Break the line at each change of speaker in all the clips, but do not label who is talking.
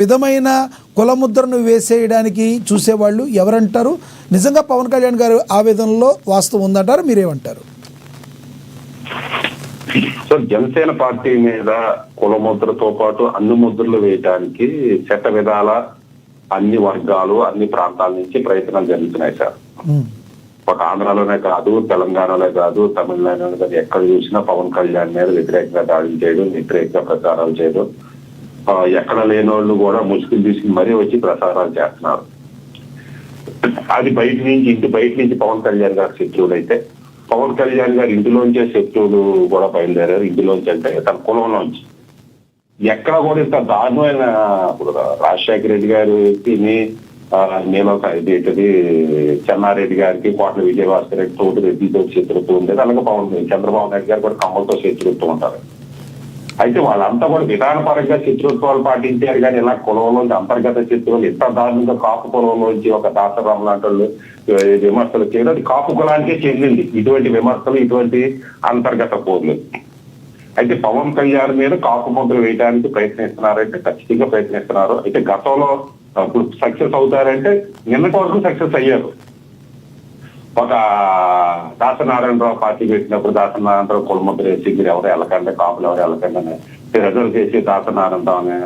విధమైన కులముద్రను వేసేయడానికి చూసేవాళ్ళు ఎవరంటారు? నిజంగా పవన్ కళ్యాణ్ గారు ఆవేదనలో వాస్తవం ఉందంటారు, మీరేమంటారు?
సో జనసేన పార్టీ మీద కుల ముద్రతో పాటు అన్ని ముద్రలు వేయడానికి చట్ట విధాల అన్ని వర్గాలు అన్ని ప్రాంతాల నుంచి ప్రయత్నాలు జరుగుతున్నాయి సార్. ఒక ఆంధ్రాలోనే కాదు, తెలంగాణలో కాదు, తమిళనాడులో కాదు, ఎక్కడ చూసినా పవన్ కళ్యాణ్ మీద వ్యతిరేకంగా దాడులు చేయడం, వ్యతిరేకంగా ప్రచారాలు చేయడం, ఎక్కడ లేని వాళ్ళు కూడా ముసుగులు తీసుకుని మరీ వచ్చి ప్రచారాలు చేస్తున్నారు. అది ఇంటి బయట నుంచి పవన్ కళ్యాణ్ గారు శత్రువులు అయితే, పవన్ కళ్యాణ్ గారు ఇంటిలోంచే శత్రువులు కూడా బయలుదేరారు. ఇంటిలోంచి అంటే తన కులంలోంచి ఎక్కడ కూడా ఇంత దారుణమైన, ఇప్పుడు రాజశేఖర రెడ్డి గారు నేను ఏంటది చెన్నారెడ్డి గారికి కోట్ల విజయభాస్కర్ రెడ్డి తోటి రెడ్డితో శత్రుత్వం ఉండేది. అలాగే చంద్రబాబు నాయుడు గారు కూడా కమ్మలతో శత్రుత్వం ఉంటారు. అయితే వాళ్ళంతా కూడా విధానపరంగా శత్రుత్వాలు పాటించారు, కానీ ఇలా కులంలోంచి అంతర్గత శత్రువులు ఎంత దారుణంగా కాపు కులంలోంచి ఒక దాసరాం లాంటి వాళ్ళు విమర్శలు చేయడం, అది కాపు కులానికే చెందింది ఇటువంటి విమర్శలు, ఇటువంటి అంతర్గత పోర్లు. అయితే పవన్ కళ్యాణ్ మీద కాపు ముద్ర వేయడానికి ప్రయత్నిస్తున్నారంటే ఖచ్చితంగా ప్రయత్నిస్తున్నారు. అయితే గతంలో ఇప్పుడు సక్సెస్ అవుతారంటే నిన్నటి వరకు సక్సెస్ అయ్యారు. ఒక దాసనారాయణరావు పార్టీ పెట్టినప్పుడు దాసనారాయణరావు కులముద్ర వేసి మీరు ఎవరు వెళ్ళకండి, కాపులు ఎవరు వెళ్ళకండి రిజర్వ్ చేసి దాసనారాయణరావు అనే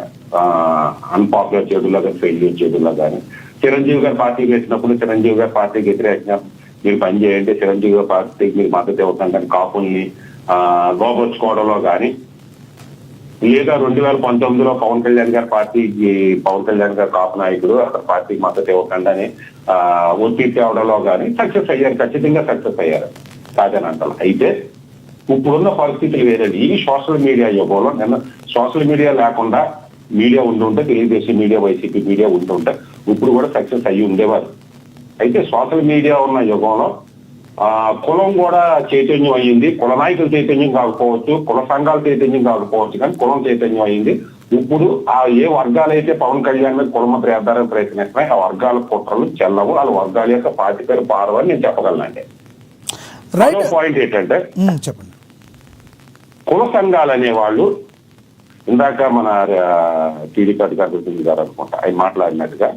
అన్పాపులర్ చేతుల్లో కానీ ఫెయిల్యూర్ చేతుల్లో కానీ, చిరంజీవి గారి పార్టీ పెట్టినప్పుడు చిరంజీవి గారి పార్టీకి వ్యతిరేకంగా మీరు పనిచేయండి, చిరంజీవి గారి పార్టీకి మీరు మద్దతు ఇవ్వకండి కానీ కాపుల్ని లోపరుచుకోవడంలో కానీ, లేదా 2019లో పవన్ కళ్యాణ్ గారి కాపు నాయకుడు అక్కడ పార్టీకి మద్దతు ఇవ్వకండి అని ఒత్తిడి తేవడంలో కానీ సక్సెస్ అయ్యారు, ఖచ్చితంగా సక్సెస్ అయ్యారు కాదని అంటారు. అయితే ఇప్పుడున్న పరిస్థితులు వేరేది. ఈ సోషల్ మీడియా యుగంలో నిన్న సోషల్ మీడియా లేకుండా మీడియా ఉంటుంటే, తెలుగుదేశం మీడియా, వైసీపీ మీడియా ఉంటుంటే ఇప్పుడు కూడా సక్సెస్ అయ్యి ఉండేవారు. అయితే సోషల్ మీడియా ఉన్న యుగంలో కులం కూడా చైతన్యం అయ్యింది. కుల నాయకులు చైతన్యం కాకపోవచ్చు, కుల సంఘాలు చైతన్యం కాకపోవచ్చు, కానీ కులం చైతన్యం అయ్యింది. ఇప్పుడు ఏ వర్గాలైతే పవన్ కళ్యాణ్ మీద కులముద్ర వేద్దారని ప్రయత్నిస్తున్నాయి, ఆ వర్గాల కుట్రలు చెల్లవు, వాళ్ళ వర్గాల యొక్క పార్టీ పేరు పారవని నేను చెప్పగలనండి. పాయింట్ ఏంటంటే,
చెప్పండి,
కుల సంఘాలు అనేవాళ్ళు ఇందాక మన టీడీపీ అధికారులు గారు అనుకుంటా ఆయన మాట్లాడినట్టుగా,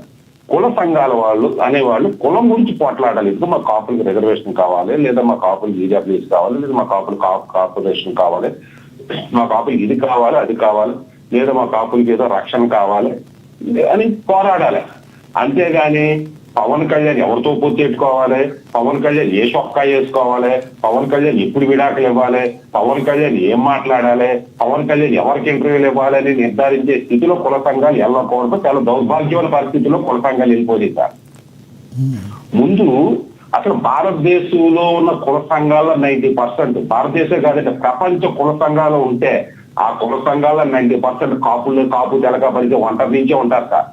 కుల సంఘాల వాళ్ళు అనేవాళ్ళు కులం గురించి పోట్లాడాలి. ఎందుకు మా కాపులకు రిజర్వేషన్ కావాలి, లేదా మా కాపులకు ఈడబ్ల్యూఎస్ కావాలి, లేదా మా కాపులు కార్పొరేషన్ కావాలి, మా కాపులకు ఇది కావాలి అది కావాలి, లేదా మా కాపులకి ఏదో రక్షణ కావాలి అని పోరాడాలి. అంతేగాని పవన్ కళ్యాణ్ ఎవరితో పొత్తు పెట్టుకోవాలి, పవన్ కళ్యాణ్ ఏ చొక్కా వేసుకోవాలి, పవన్ కళ్యాణ్ ఎప్పుడు విడాకులు ఇవ్వాలి, పవన్ కళ్యాణ్ ఏం మాట్లాడాలి, పవన్ కళ్యాణ్ ఎవరికి ఇంటర్వ్యూలు ఇవ్వాలని నిర్ధారించే స్థితిలో కుల సంఘాలు వెళ్ళకూడదు. చాలా దౌర్భాగ్యమైన పరిస్థితుల్లో కుల సంఘాలు వెళ్ళిపోయింది సార్. ముందు అసలు భారతదేశంలో ఉన్న కుల సంఘాల్లో 90%, భారతదేశం కాదంటే ప్రపంచ కుల సంఘాలు ఉంటే ఆ కుల సంఘాల్లో 90% కాపు తెలక పరిచే ఒంటరి నుంచే ఉంటారు సార్.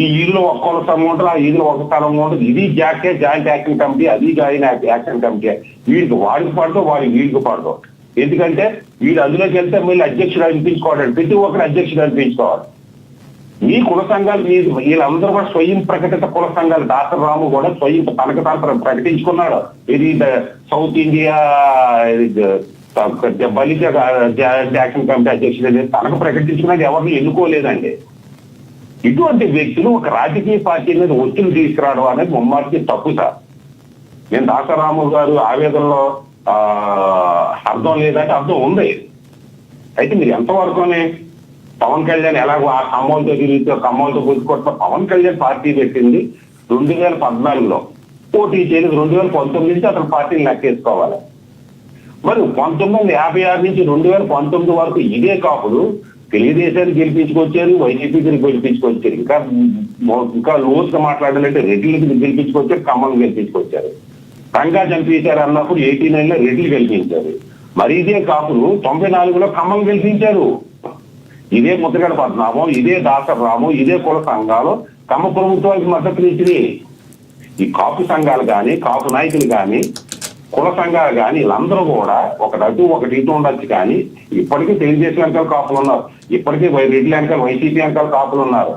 ఈ ఈదులో ఒక కుల సంఘం ఉంటారు, ఆ ఈదులో ఒక స్థలం ఉంటుంది. ఇది జాయింట్ యాక్షన్ కమిటీ, అది జాయింట్ యాక్షన్ కమిటీ. వీడికి వాడికి పడదు, వీడికి పడదు. ఎందుకంటే వీడు అందులోకి వెళ్తే మళ్ళీ అధ్యక్షుడు అనిపించుకోవడం, ప్రతి ఒక్కరు అధ్యక్షుడు అనిపించుకోవాలి. ఈ కుల సంఘాలు వీళ్ళందరూ కూడా స్వయం ప్రకటిత కుల సంఘాలు. డాక్టర్ రాము కూడా స్వయం తనకు తాను ప్రకటించుకున్నాడు. ఇది south India Balija joint action committee అధ్యక్షుడు తనకు ప్రకటించుకున్నది ఎవరిని ఎన్నుకోలేదండి. ఇటువంటి వ్యక్తులు ఒక రాజకీయ పార్టీ మీద ఒత్తిడి తీసుకురావడం అనేది ముమ్మాటికి తప్పు సార్. నేను దాసరాము గారు ఆవేదనలో అర్థం లేదంటే అర్థం ఉంది. అయితే మీరు ఎంతవరకునే పవన్ కళ్యాణ్ ఎలాగో ఆ కమ్మలతో గుర్తుకొట్టిన పవన్ కళ్యాణ్ పార్టీ పెట్టింది 2014లో, పోటీ చేయలేదు 2019 నుంచి అతను పార్టీని లెక్కేసుకోవాలి. మరి 1956 నుంచి 2019 వరకు ఇదే కాపులు తెలుగుదేశాన్ని గెలిపించుకొచ్చారు, వైసీపీకి గెలిపించుకొచ్చారు, ఇంకా లోతుగా మాట్లాడాలంటే రెడ్డిలకి గెలిపించుకొచ్చారు, కమ్మలు గెలిపించుకొచ్చారు. రంగా చంపేశారు అన్నప్పుడు 89లో రెడ్లు గెలిపించారు. మరి ఇదే కాపులు 94లో కమ్మలు గెలిపించారు. ఇదే ముద్రగడ పద్మనాభం, ఇదే దాసరాము, ఇదే కుల సంఘాలు కమ్మ ప్రభుత్వానికి మద్దతు ఇచ్చింది. ఈ కాపు సంఘాలు కానీ, కాపు నాయకులు కానీ, కుల సంఘాలు కానీ వీళ్ళందరూ కూడా ఒకటి ఇటు ఉండొచ్చు. కానీ ఇప్పటికీ తెలుగుదేశం వెనకాల కాపులు ఉన్నారు, ఇప్పటికీ రెడ్డి వెనకాల వైసీపీ వెనకాల కాపులు ఉన్నారు.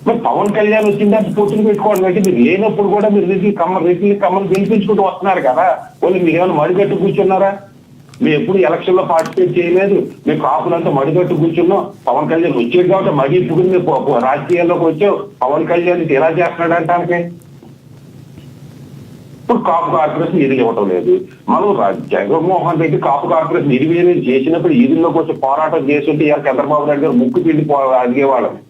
మరి పవన్ కళ్యాణ్ వచ్చిందా పొత్తులు పెట్టుకోవడం అంటే మీరు లేనప్పుడు కూడా మీరు రెడ్డి కమ్మలు గెలిపించుకుంటూ వస్తున్నారు కదా. వాళ్ళు మీరు ఏమైనా మడిగట్టు కూర్చున్నారా? మేము ఎప్పుడు ఎలక్షన్ లో పార్టిసిపేట్ చేయలేదు. మేము కాపులంతా మడిగట్టు కూర్చున్నాం. పవన్ కళ్యాణ్ వచ్చేది కాబట్టి మడి ఇప్పుడు మేము రాజకీయాల్లోకి వచ్చాం. పవన్ కళ్యాణ్ ఎలా చేస్తున్నాడు అంటానికి ఇప్పుడు కాపు కార్పొరేషన్ నిధులు ఇవ్వటం లేదు. మనం జగన్మోహన్ రెడ్డి కాపు కార్పొరేషన్ నిర్వీర్యం చేసినప్పుడు ఈదుల్లోకి వచ్చి పోరాటం చేస్తుంటే ఇవాళ చంద్రబాబు నాయుడు గారు ముక్కు పిండి అడిగేవాళ్ళని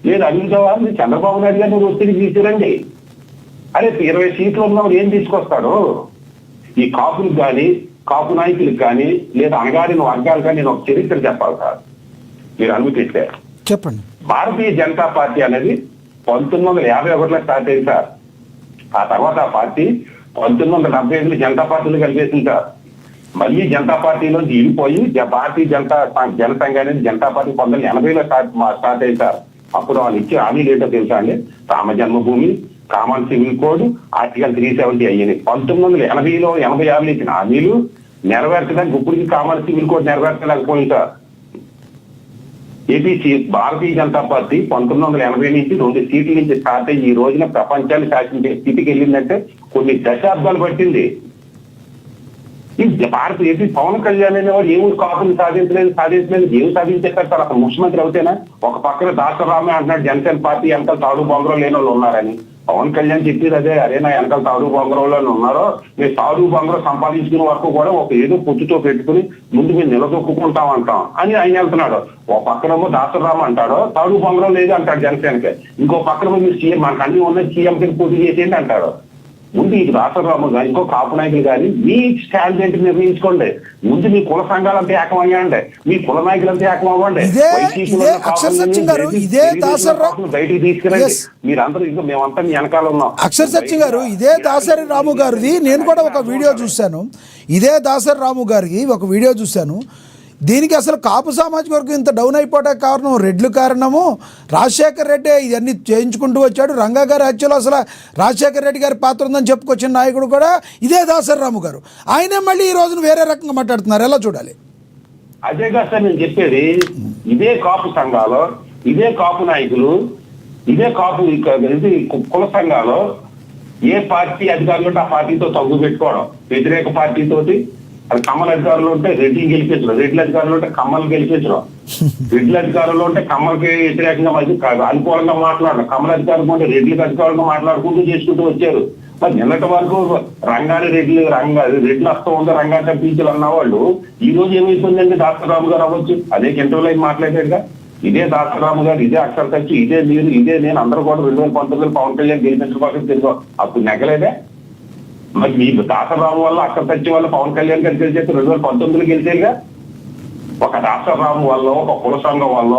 లేదు అడుగుతావా మీరు చంద్రబాబు నాయుడు గారిని ఒత్తిడి తీసుకురండి. అరే 20 సీట్లు ఉన్నవాడు ఏం తీసుకొస్తాడు? ఈ కాపులకు కానీ కాపు నాయకులకు కానీ లేదా అనగారిన వర్గాలు కానీ నేను ఒక చరిత్ర చెప్పాలి సార్, మీరు అనుమతిస్తే.
చెప్పండి.
భారతీయ జనతా పార్టీ అనేది 1951లో స్టార్ట్ అయింది సార్. ఆ తర్వాత ఆ పార్టీ 1975 జనతా పార్టీలో కలిపేసింది సార్. మళ్ళీ జనతా పార్టీలోంచి వెళ్ళిపోయి భారతీయ జనసంఘ అనేది జనతా పార్టీ 1980లో స్టార్ట్ అయింది సార్. అప్పుడు వాళ్ళు ఇచ్చే హామీలు ఏంటో తెలుసా అండి? Ram Janmabhoomi, common civil code, article 370 అయ్యింది. 1980లో 86లో ఇచ్చిన హామీలు నెరవేర్చడానికి ఇప్పటికి కామన్ సివిల్ కోడ్ నెరవేర్చలేకపోయింది sir. AP Bharatiya Janata Party 1980 నుంచి 2 సీట్ల నుంచి స్టార్ట్ అయ్యి ఈ రోజున ప్రపంచాన్ని శాసించే స్థితికి వెళ్ళిందంటే కొన్ని దశాబ్దాలు పట్టింది. ఈ ఏపీ పవన్ కళ్యాణ్ అనేవాడు ఏమి కాపులు సాధించలేదు ఏమి సాధించేస్తారు సార్? అసలు ముఖ్యమంత్రి అవుతేనా? ఒక పక్కన దాసరామే అంటున్నాడు జనసేన పార్టీ వెనకాల తాడు బొంగరం లేని వాళ్ళు ఉన్నారని. పవన్ కళ్యాణ్ చెప్పేది అదే, అరే నా వెనకాల తాడు బొంగరంలో ఉన్నారో మీరు తాడు బొంగరం సంపాదించుకునే వరకు కూడా ఒక ఏదో పొత్తుతో పెట్టుకుని ముందు మీరు నిలదొక్కుంటాం అంటాం అని ఆయన వెళ్తున్నాడు. ఒక పక్కనేమో దాసరామ అంటాడు తాడు బొంగరం లేదు అంటాడు జనసేనకి. ఇంకో పక్కన మీరు సీఎం మనకు అన్ని ఉన్నాయి సీఎం కింద పోటీ చేసేయండి అంటాడు. ముందు ఈ రాష్ట్రరాము కానీ ఇంకో కాపు నాయకులు కానీ మీ స్టాండ్ ఏంటి నిర్ణయించుకోండి. ముందు మీ కుల సంఘాలంతా ఏకమయ్యండి, మీ కుల నాయకులంతా ఏకమవ్వండి. బయటికి తీసుకురండి. మీరందరూ ఇంకా మేమంతా మీ వెనకాల ఉన్నాం.
అక్షర్ సత్యం గారు, ఇదే దాసరి రాము గారిది నేను కూడా ఒక వీడియో చూశాను. ఇదే దాసరి రాము గారికి ఒక వీడియో చూశాను. దీనికి అసలు కాపు సామాజిక వర్గం ఇంత డౌన్ అయిపోవడానికి కారణం రెడ్లు కారణము. రాజశేఖర్ రెడ్డి ఇవన్నీ చేయించుకుంటూ వచ్చాడు. రంగా గారి హత్యలో అసలు రాజశేఖర్ రెడ్డి గారి పాత్ర ఉందని చెప్పుకొచ్చిన నాయకుడు కూడా ఇదే దాసరి రాము గారు. ఆయనే మళ్ళీ ఈ రోజున వేరే రకంగా మాట్లాడుతున్నారు. ఎలా చూడాలి?
అదే కదా సార్ నేను చెప్పేది. ఇదే కాపు సంఘాలు, ఇదే కాపు నాయకులు, ఇదే కాపు కుల సంఘాలు ఏ పార్టీ అధికారులు ఉంటే ఆ పార్టీతో తగ్గు పెట్టుకోవడం, వ్యతిరేక పార్టీతోటి అది కమ్మల అధికారులు ఉంటే రెడ్డిని గెలిపించడం, రెడ్ల అధికారులు ఉంటే కమ్మలు గెలిపించడం, రెడ్ల అధికారులు ఉంటే కమ్మలకి వ్యతిరేకంగా అనుకూలంగా మాట్లాడడం, కమ్మల అధికారులు ఉంటే రెడ్లకు అధికారులుగా మాట్లాడుకుంటూ చేసుకుంటూ వచ్చారు. మరి నిన్నటి వరకు రంగాన్ని రెడ్లు వస్తూ ఉందో రంగా తప్పించాలి అన్న వాళ్ళు ఈ రోజు ఏమైపోయిందండి? దాసరాము గారు అవ్వచ్చు, అదే కింటలో మాట్లాడారుగా. ఇదే దాసరాము గారు, ఇదే అక్షర్ సత్యం, ఇదే మీరు, ఇదే నేను అందరూ కూడా 2019 పవన్ కళ్యాణ్ గెలిపించడం తిరిగి అప్పుడు నెగ్గలేదే. మరి మీ దాసరాము వల్ల అక్షర్ సత్యం వల్ల పవన్ కళ్యాణ్ గారు గెలిచేసి 2019 గెలిచేదిగా. ఒక రాష్ట్రరాము వల్ల, ఒక కుల సంఘం వల్ల,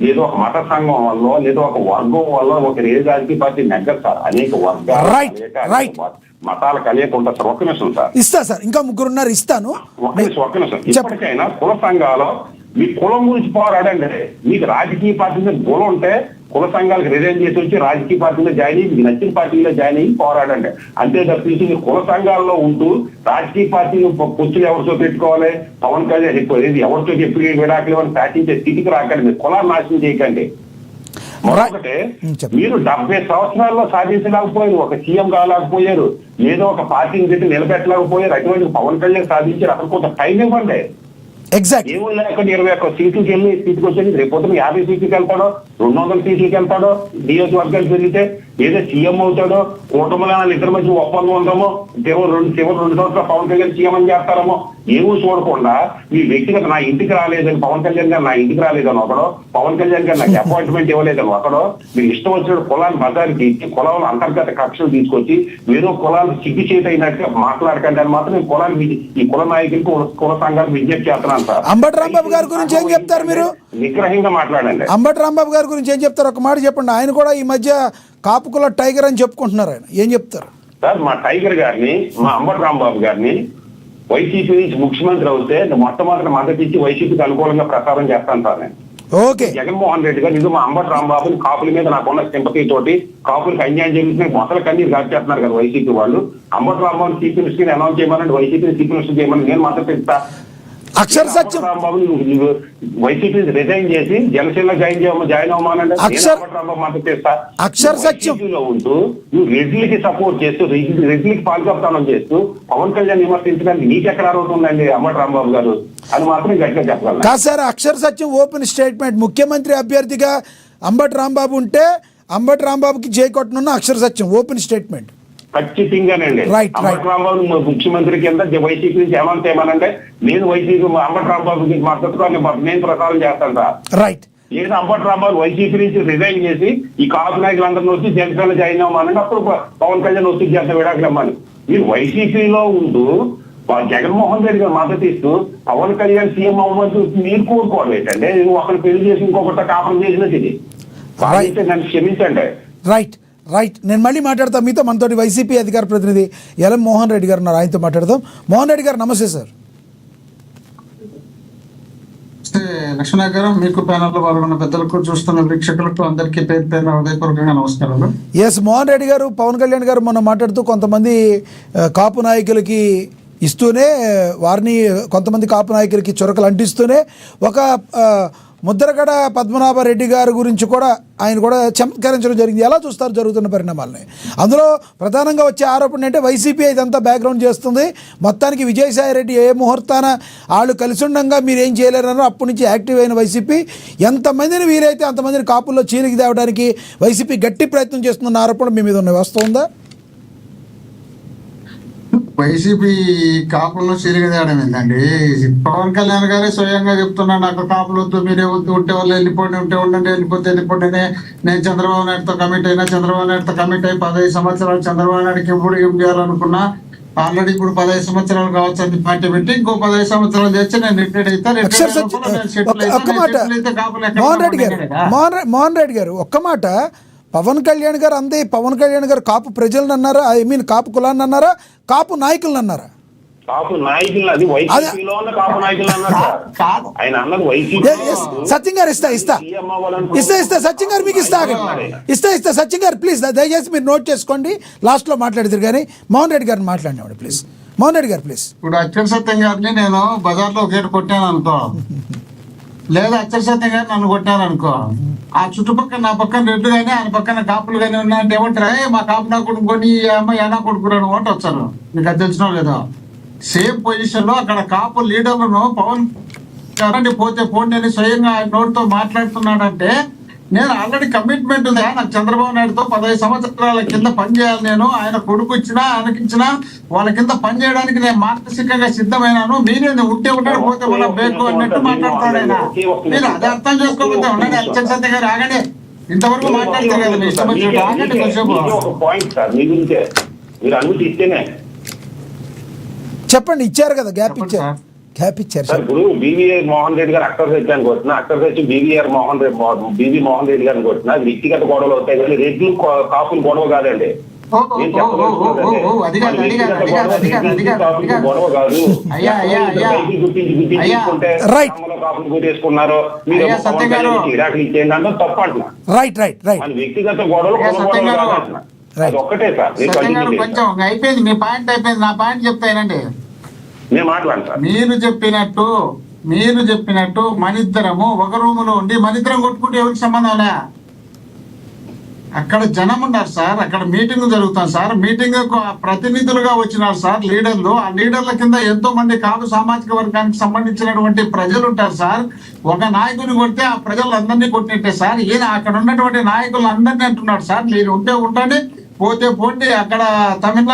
ఏదో ఒక మత సంఘం వల్ల, లేదా ఒక వర్గం వల్ల ఒక రాజకీయ పార్టీ నెగ్గదు సార్. అనేక వర్గాలు మతాల కలియక ఉంటారు సార్. ఒక్క నిమిషం సార్
ఇస్తా సార్, ఇంకా ముగ్గురున్నారు ఇస్తాను.
ఒక్క నిమిషం. ఇప్పటికైనా కుల సంఘాలు మీ కులం గురించి పోరాడండి. మీకు రాజకీయ పార్టీ మీద కులం ఉంటే కుల సంఘాలకు రిజైన్ చేసి వచ్చి రాజకీయ పార్టీలో జాయిన్ అయ్యి మీకు నచ్చిన పార్టీలో జాయిన్ అయ్యి పోరాడండి. అంతే తప్పించి మీరు కుల సంఘాల్లో ఉంటూ రాజకీయ పార్టీలు పొత్తులు ఎవరితో పెట్టుకోవాలి, పవన్ కళ్యాణ్ ఎవరితో ఎప్పుడు విడాకులు అని పాటించే స్థితికి రాకండి. మీరు కులాన్ని నాశనం చేయకండి. మరొకటి, మీరు 70 సంవత్సరాల్లో సాధించలేకపోయారు, ఒక సీఎం కాలేకపోయారు, ఏదో ఒక పార్టీని పెట్టి నిలబెట్టలేకపోయారు. అటువంటి పవన్ కళ్యాణ్ సాధించారు. అసలు కొంత టైం ఇవ్వండి. ఏమో లేకుండా 21 సీట్లకి వెళ్ళి సీట్కి వచ్చేది రేపు 50 సీట్లకి వెళ్తాడో, 200 సీట్లకి వెళ్తాడో, నియోజకవర్గాలు పెరిగితే ఏదో సీఎం అవుతాడో, కూటమిలో ఇద్దరి మధ్య ఒప్పందం ఉందామో, చివరి 2 సంవత్సరాలు పవన్ కళ్యాణ్ సీఎం అని చేస్తారేమో ఏమో చూడకుండా మీ వ్యక్తిగత నా ఇంటికి రాలేదని పవన్ కళ్యాణ్ గారు నా ఇంటికి రాలేదని ఒకడో, పవన్ కళ్యాణ్ గారు నాకు అపాయింట్మెంట్ ఇవ్వలేదని ఒకడో, మీరు ఇష్టం వచ్చిన కులాన్ని బజారుకి ఇచ్చి కులాలను అంతర్గత కక్షలు తీసుకొచ్చి వేరే కులాలు సిగ్గు చేత అయినట్టుగా మాట్లాడకండి అని మాత్రం నేను కులాన్ని ఈ కుల నాయకులకు కుల సంఘాలకు విజ్ఞప్తి చేస్తున్నాను సార్.
అంబటి రాంబాబు గారి గురించి ఏం చెప్తారు మీరు?
నిగ్రహంగా మాట్లాడండి.
అంబటి రాంబాబు గారి గురించి ఏం చెప్తారు? ఒక మాట చెప్పండి. ఆయన కూడా ఈ మధ్య కాపుకుల టైగర్ అని చెప్పుకుంటున్నారు. ఆయన ఏం చెప్తారు
సార్? మా టైగర్ గారిని, మా అంబటి రాంబాబు గారిని వైసీపీ నుంచి ముఖ్యమంత్రి అవుతే మొట్టమొదటి మద్దతు ఇచ్చి వైసీపీకి అనుకూలంగా ప్రచారం చేస్తాను సార్ నేను.
ఓకే.
జగన్మోహన్ రెడ్డి గారు ఇది మా అంబటి రాంబాబుని కాపుల మీద నాకున్న సింపతి తోటి కాపులకు అన్యాయం జరుగుతుంది మొదల కన్నీ చేస్తున్నారు కదా వైసీపీ వాళ్ళు. అంబటి రాంబాబుని చీఫ్ మినిస్టర్ అనౌన్స్ చేయమని, వైసీపీని చీఫ్ మినిస్టర్ చేయమని నేను మద్దతు ఇస్తా.
అక్షర సత్యం.
రాంబాబు నువ్వు వైసీపీ రిజైన్ చేసి జనసేనలో జాయిన్ అవ్వమానంటే మద్దతు ఇస్తా.
అక్షర సత్యం
వైసీపీలో ఉంటూ నువ్వు రెడ్లకి సపోర్ట్ చేస్తూ రెడ్లకి పాల్గొప్తానం చేస్తూ పవన్ కళ్యాణ్ విమర్శించడానికి నీకెక్కడ అర్హతుందండి అంబటి రాంబాబు గారు అని మాత్రం గట్టిగా చెప్పగలను.
కాదు సార్, అక్షర సత్యం ఓపెన్ స్టేట్మెంట్. ముఖ్యమంత్రి అభ్యర్థిగా అంబటి రాంబాబు ఉంటే అంబటి రాంబాబుకి జై కొట్టనున్న అక్షర సత్యం ఓపెన్ స్టేట్మెంట్.
ఖచ్చితంగానండి. అంబటి రాంబాబు ముఖ్యమంత్రి కింద వైసీపీ నుంచి ఏమంటే ఏమనంటే నేను వైసీపీ అంబటి రాంబాబుకి మద్దతుగా నేను ప్రచారం చేస్తాను సార్.
రైట్.
ఏదో అంబటి రాంబాబు వైసీపీ నుంచి రిజైన్ చేసి ఈ కాపు నాయకులందరినీ వచ్చి జనసేన జాయిన్ అవ్వమని అప్పుడు పవన్ కళ్యాణ్ వచ్చి చేత విడాకులు ఇవ్వమని. మీరు వైసీపీలో ఉంటూ జగన్మోహన్ రెడ్డి గారు మద్దతు ఇస్తూ పవన్ కళ్యాణ్ సీఎం అవ్వమని మీరు కోరుకోవడం ఏంటంటే నువ్వు ఒకరు పెళ్లి చేసి ఇంకొకటి కాపం చేసినట్టు ఇది. నన్ను క్షమించండి.
Right right. నేను మళ్ళీ మాట్లాడతాను మీతో. మనతోటి వైసీపీ అధికార ప్రతినిధి ఎలం మోహన్ రెడ్డి గారు ఉన్నారు, ఆయనతో మాట్లాడదాం. మోహన్ రెడ్డి గారు నమస్తే సార్.
లక్ష్మణ గారు, మీకు ప్యానల్లో పాల్గొన్న పెద్దలకు చూస్తున్న వీక్షకులకు అందరికీ పేరు పేరు హృదయపూర్వకంగా నమస్కారాలు.
ఎస్ మోహన్ రెడ్డి గారు, పవన్ కళ్యాణ్ గారు మొన్న మాట్లాడుతూ కొంతమంది కాపు నాయకులకి ఇస్తూనే వారిని కొంతమంది కాపు నాయకులకి చురకలు అంటిస్తూనే ఒక ముద్రగడ పద్మనాభరెడ్డి గారి గురించి కూడా ఆయన కూడా చమత్కరించడం జరిగింది. ఎలా చూస్తారు జరుగుతున్న పరిణామాలని? అందులో ప్రధానంగా వచ్చే ఆరోపణ అంటే వైసీపీ ఇదంతా బ్యాక్గ్రౌండ్ చేస్తుంది, మొత్తానికి విజయసాయి రెడ్డి ఏ ముహూర్తాన వాళ్ళు కలిసి ఉండగా మీరు ఏం చేయలేరన్నారు. అప్పటి నుంచి యాక్టివ్ అయిన వైసీపీ ఎంతమందిని వీలైతే అంతమందిని కాపుల్లో చీలికి తేవడానికి వైసీపీ గట్టి ప్రయత్నం చేస్తున్న ఆరోపణ మీ మీద ఉన్న వస్తుందా?
వైసీపీ కాపులను చీలిగదేయడం ఏంటండి? పవన్ కళ్యాణ్ గారే స్వయంగా చెప్తున్నా, నాకు కాపులు వద్దు, మీరే వద్దు, ఉంటే వాళ్ళు వెళ్ళిపోండి, ఉంటే ఉండండి, వెళ్ళిపోండి. నేను చంద్రబాబు నాయుడుతో కమిట్ అయినా, చంద్రబాబు నాయుడుతో కమిట్ అయ్యి 15 సంవత్సరాలు చంద్రబాబు నాయుడుకి ఎప్పుడు ఏం చేయాలనుకున్నా ఆల్రెడీ ఇప్పుడు 15 సంవత్సరాలు కావచ్చు అని పార్టీ పెట్టి ఇంకో 15 సంవత్సరాలు చేసి నేను రిటైర్
మోహన్ రెడ్డి గారు ఒక్క మాట, పవన్ కళ్యాణ్ గారు అందే పవన్ కళ్యాణ్ గారు కాపు ప్రజలను అన్నారా, ఐ మీన్ కాపు కులాన్ని అన్నారా, కాపు నాయకులను అన్నారా?
కాపు నాయకులు అది వైసీపీలో ఉన్న కాపు నాయకులు అన్నారు. ఆయన అన్నది వైసీపీ.
సత్యం గారు ఇస్తా సత్యం గారు మీకు ఇస్తా సత్యం గారు ప్లీజ్ దయచేసి మీరు నోట్ చేసుకోండి, లాస్ట్ లో మాట్లాడతారు. కానీ మోహన్ రెడ్డి గారిని మాట్లాడినాడు ప్లీజ్. మోహన్ రెడ్డి గారు ప్లీజ్.
ఇప్పుడు అక్షర సత్యం గారిని నేను బజార్లో గేట్ కొట్టాను అనుకో, లేదా అక్షర సత్యం గారిని నన్ను కొట్టాను అనుకో, ఆ చుట్టుపక్కల నా పక్కన రెడ్లు కానీ ఆయన పక్కన కాపులు కానీ ఉన్నాయంటే ఏమంటారా, మా కాపు నా కొడుకుని అమ్మాయి అనా కొడుకురాను ఓటు వచ్చారు. మీకు అది తెలిసినా లేదో? సేమ్ పొజిషన్ లో అక్కడ కాపు లీడర్లను పవన్ పోతే పోండి అని స్వయంగా ఆయన నోటితో మాట్లాడుతున్నాడంటే నేను ఆల్రెడీ కమిట్మెంట్ ఉంది. నాకు చంద్రబాబు నాయుడుతో 15 సంవత్సరాల కింద పనిచేయాలి. నేను ఆయన కొడుకు ఇచ్చినా ఆయనకిచ్చినా వాళ్ళ కింద పనిచేయడానికి నేను మానసికంగా సిద్ధమైనాను. మీరే ఉంటే ఉంటాడు, పోతే మన బేకు అన్నట్టు మాట్లాడతాడు ఆయన. మీరు అది అర్థం చేసుకోకపోతే ఉండండి. అచ్చం సత్య గారు ఆగండి, ఇంతవరకు మాట్లాడతారు కదా మీ ఇష్టం వచ్చినట్టు. ఆగండి కొంచెం.
చెప్పండి, ఇచ్చారు కదా, గ్యాప్ ఇచ్చారు
సార్. ఇప్పుడు బీవీఆర్ మోహన్ రెడ్డి గారు అక్కర్ సత్యానికి వచ్చిన అక్కర్ సత్యం బీవీ మోహన్ రెడ్డి గారిని కొట్టిన వ్యక్తిగత గొడవలు అవుతాయి కానీ రెడ్లు కాపులు గొడవ కాదండి. గొడవ కాదు. కాపులు కొట్టేసుకున్నారు, మీరు ఇరాకులు ఇచ్చేయండి అంటే తప్పు అంటున్నా. వ్యక్తిగత గొడవలు ఒక్కటే సార్.
కొంచెం అయిపోయింది మీ పాయింట్, అయిపోయింది. నా పాయింట్ చెప్తానండి.
నేను మాట్లాడను సార్.
మీరు చెప్పినట్టు మనిద్దరము ఒక రూములో ఉండి మనిద్దరం కొట్టుకుంటే ఎవరికి సంబంధం లే. అక్కడ జనం ఉన్నారు సార్, అక్కడ మీటింగ్ జరుగుతాం సార్. మీటింగ్ ప్రతినిధులుగా వచ్చినారు సార్ లీడర్లు. ఆ లీడర్ల కింద ఎంతో మంది కాపు సామాజిక వర్గానికి సంబంధించినటువంటి ప్రజలు ఉంటారు సార్. ఒక నాయకుని కొడితే ఆ ప్రజలందరినీ కొట్టినట్టే సార్. ఈయన అక్కడ ఉన్నటువంటి నాయకులు అందరినీ అంటున్నాడు సార్, మీరు ఉంటే ఉండండి, పోతే పోండి. అక్కడ తమిళ